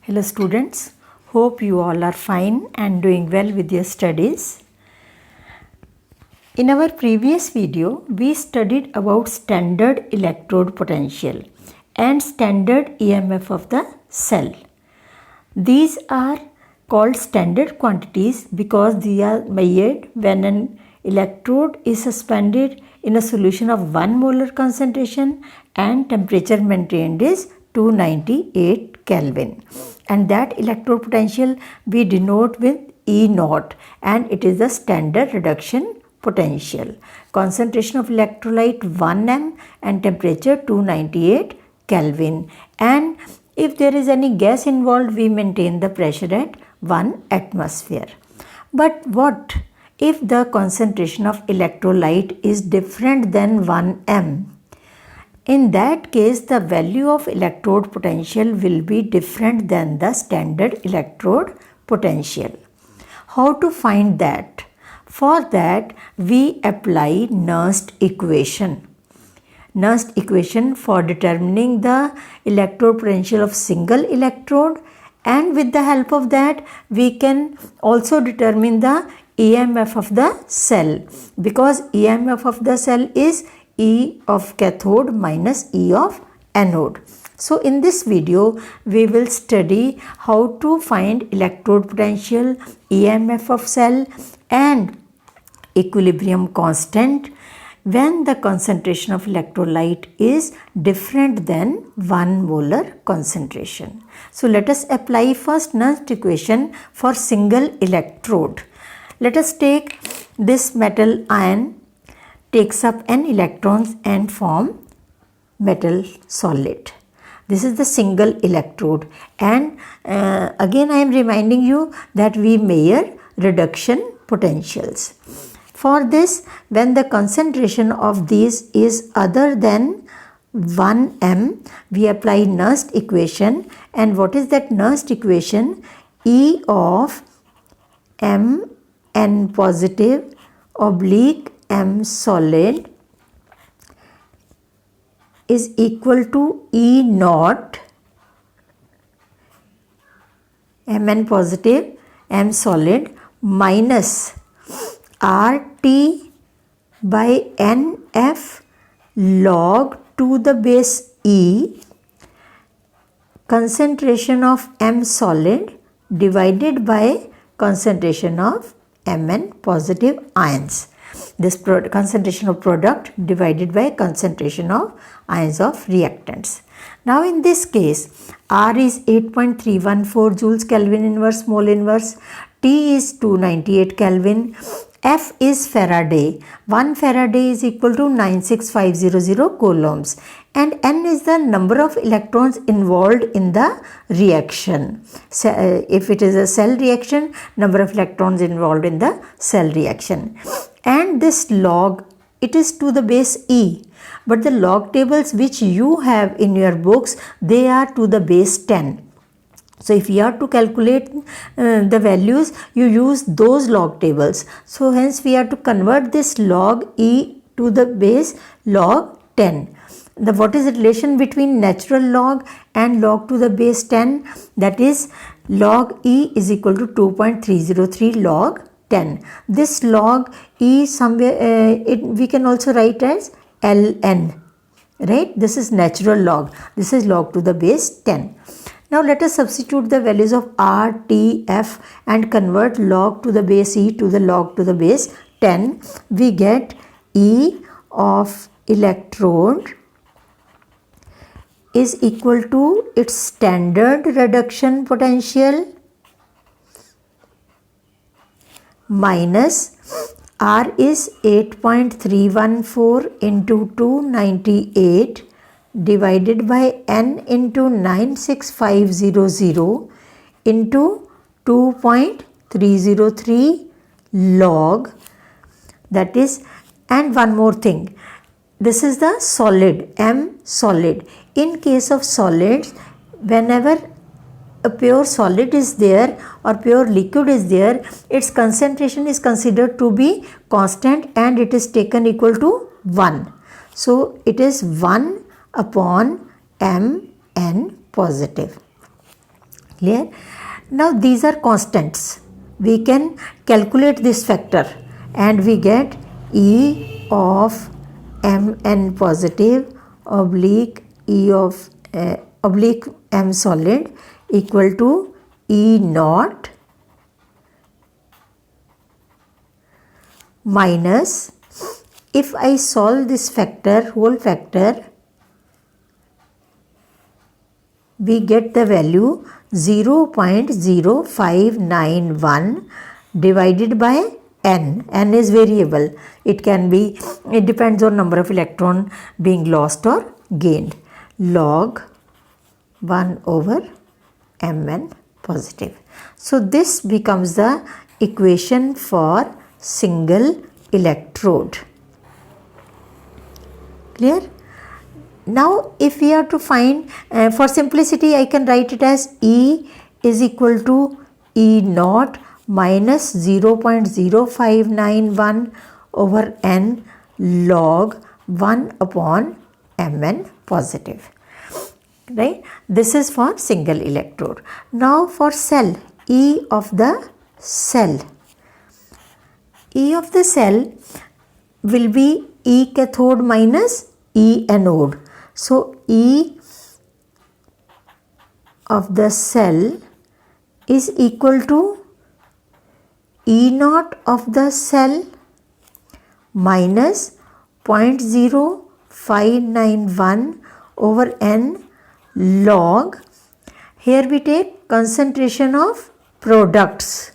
Hello students, hope you all are fine and doing well with your studies. In our previous video, we studied about standard electrode potential and standard EMF of the cell. These are called standard quantities because they are measured when an electrode is suspended in a solution of 1 molar concentration and temperature maintained is 298 Kelvin. And that electrode potential we denote with E naught, and it is the standard reduction potential. Concentration of electrolyte 1 m and temperature 298 Kelvin. And if there is any gas involved, we maintain the pressure at 1 atmosphere. But what if the concentration of electrolyte is different than 1 m? In that case, the value of electrode potential will be different than the standard electrode potential. How to find that? For that, we apply Nernst equation. Nernst equation for determining the electrode potential of single electrode, and with the help of that, we can also determine the EMF of the cell, because EMF of the cell is E of cathode minus E of anode. So in this video, we will study how to find electrode potential, EMF of cell and equilibrium constant when the concentration of electrolyte is different than 1 molar concentration. So let us apply first Nernst equation for single electrode. Let us take this metal ion takes up n electrons and form metal solid. This is the single electrode, and again I am reminding you that we measure reduction potentials. For this, when the concentration of these is other than 1 m, we apply Nernst equation. And what is that Nernst equation? E of m n positive oblique m solid is equal to E naught mn positive m solid minus RT by NF log to the base E concentration of m solid divided by concentration of Mn positive ions. This concentration of product divided by concentration of ions of reactants. Now in this case, R is 8.314 joules Kelvin inverse mole inverse, T is 298 Kelvin, F is Faraday. 1 Faraday is equal to 96500 coulombs, and N is the number of electrons involved in the reaction. So, if it is a cell reaction, number of electrons involved in the cell reaction. And this log, it is to the base E, but the log tables which you have in your books, they are to the base 10. So if you have to calculate the values, you use those log tables. So hence we have to convert this log E to the base log 10. What is the relation between natural log and log to the base 10? That is log E is equal to 2.303 log 10. This log E somewhere we can also write as ln, right? This is natural log. This is log to the base 10. Now let us substitute the values of R, T, F and convert log to the base E to the log to the base 10. We get E of electrode is equal to its standard reduction potential minus R is 8.314 into 298 divided by N into 96500 into 2.303 log, that is, and one more thing, this is the solid, M solid. In case of solids, whenever a pure solid is there or pure liquid is there, its concentration is considered to be constant and it is taken equal to 1. So it is 1 upon Mn positive. Clear? Now these are constants. We can calculate this factor and we get E of Mn positive oblique E of oblique M solid equal to E naught minus, if I solve this factor, whole factor, we get the value 0.0591 divided by n. N is variable. It depends on number of electron being lost or gained. Log 1 over Mn positive. So this becomes the equation for single electrode. Clear? Now if we are to find, for simplicity I can write it as E is equal to E naught minus 0.0591 over N log 1 upon Mn positive. Right? This is for single electrode. Now for cell, E of the cell. E of the cell will be E cathode minus E anode. So E of the cell is equal to E naught of the cell minus 0.0591 over N log, here we take concentration of products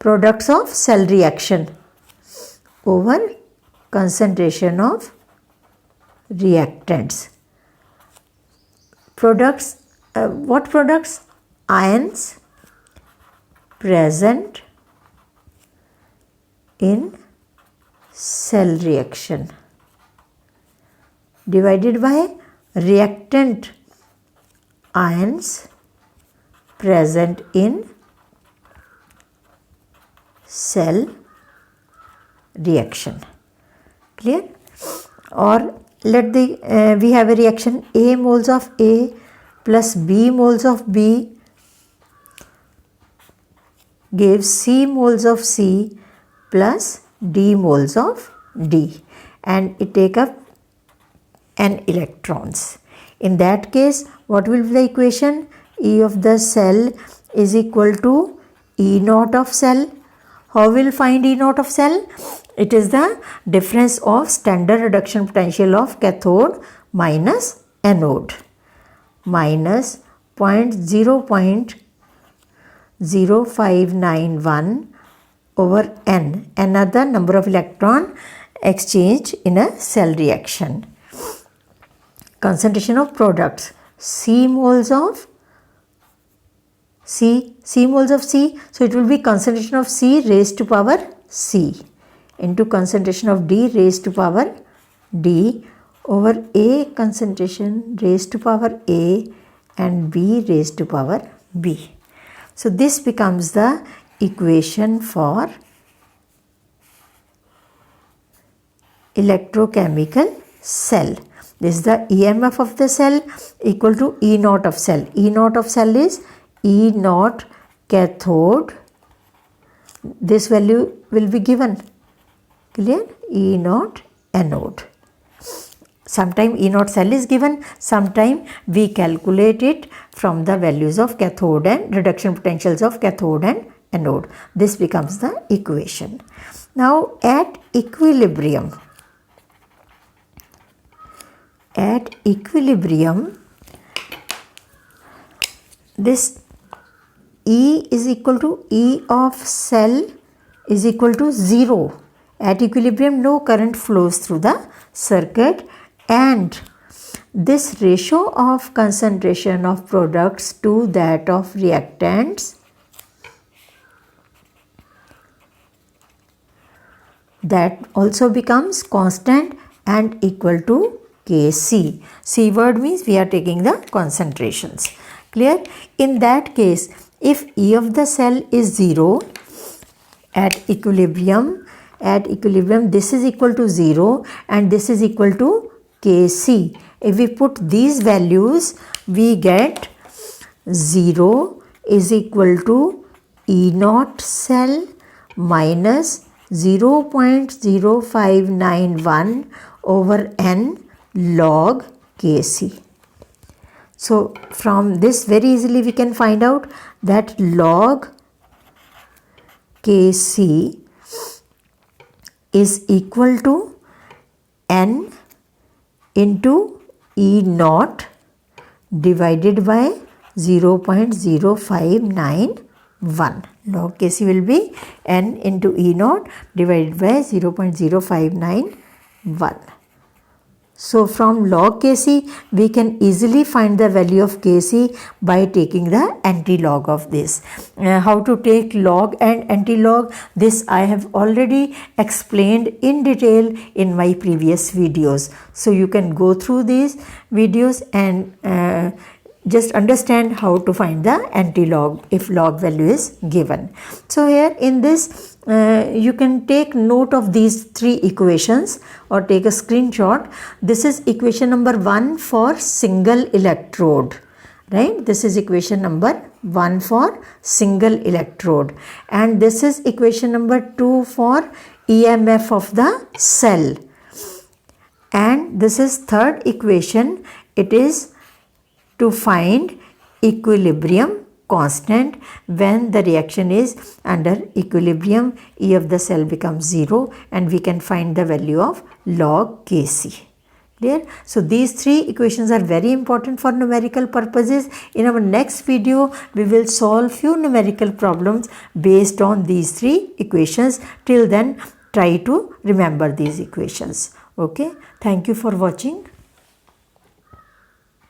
of cell reaction over concentration of reactants. Products, what products? Ions present in cell reaction divided by reactant ions present in cell reaction. Clear? Or let we have a reaction A moles of A plus B moles of B gives C moles of C plus D moles of D, and it take up N electrons. In that case, what will be the equation? E of the cell is equal to E naught of cell. How will find E naught of cell? It is the difference of standard reduction potential of cathode minus anode minus 0.0591 over N, another number of electron exchanged in a cell reaction. Concentration of products, C moles of C, so it will be concentration of C raised to power C into concentration of D raised to power D over A concentration raised to power A and B raised to power B. So this becomes the equation for electrochemical cell. This is the EMF of the cell equal to E naught of cell. E naught of cell is E naught cathode. This value will be given. Clear? E naught anode. Sometime E naught cell is given, sometime we calculate it from the values of cathode and reduction potentials of cathode and anode. This becomes the equation. Now at equilibrium, this E is equal to E of cell is equal to 0. At equilibrium, no current flows through the circuit, and this ratio of concentration of products to that of reactants, that also becomes constant and equal to Kc. C word means we are taking the concentrations. Clear? In that case, if E of the cell is 0 at equilibrium, this is equal to 0 and this is equal to Kc. If we put these values, we get 0 is equal to E naught cell minus 0.0591 over n log Kc. So from this very easily we can find out that log Kc is equal to n into E naught divided by 0.0591. Log Kc will be n into E naught divided by 0.0591. So from log Kc we can easily find the value of Kc by taking the antilog of this. How to take log and antilog, this I have already explained in detail in my previous videos. So you can go through these videos and just understand how to find the antilog if log value is given. So here in this you can take note of these three equations or take a screenshot. This is equation number 1 for single electrode, right? This is equation number 1 for single electrode, and this is equation number 2 for EMF of the cell, and this is third equation. It is to find equilibrium constant when the reaction is under equilibrium. E of the cell becomes 0 and we can find the value of log Kc. Clear? So these three equations are very important for numerical purposes. In our next video we will solve few numerical problems based on these three equations. Till then try to remember these equations. Okay, thank you for watching.